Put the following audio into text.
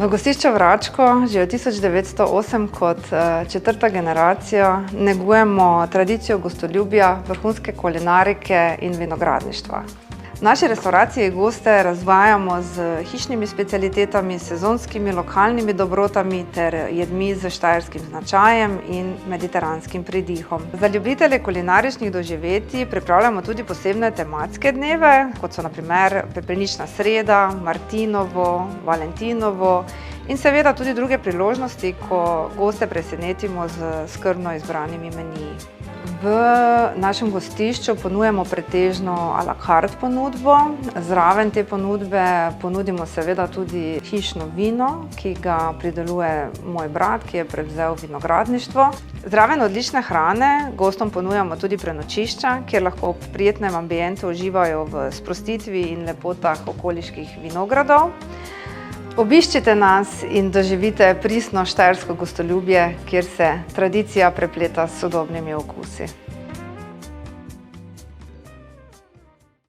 V gostišču Vračko že od 1908 kot četrta generacija negujemo tradicijo gostoljubja, vrhunske kulinarike in vinogradništva. V naši restavraciji goste razvajamo z hišnimi specialitetami, sezonskimi lokalnimi dobrotami ter jedmi z štajerskim značajem in mediteranskim pridihom. Za ljubitelje kulinaričnih doživetij pripravljamo tudi posebne tematske dneve, kot so na primer pepelnična sreda, martinovo, valentinovo in seveda tudi druge priložnosti, ko goste presenetimo z skrbno izbranimi meniji. V našem gostišču ponujamo pretežno à la carte ponudbo. Zraven te ponudbe ponudimo seveda tudi hišno vino, ki ga prideluje moj brat, ki je prevzel vinogradništvo. Zraven odlične hrane gostom ponujamo tudi prenočišča, kjer lahko ob prijetnem ambientu uživajo v sprostitvi in lepotah okoliških vinogradov. Obiščite nas in doživite pristno štajersko gostoljubje, kjer se tradicija prepleta s sodobnimi okusi.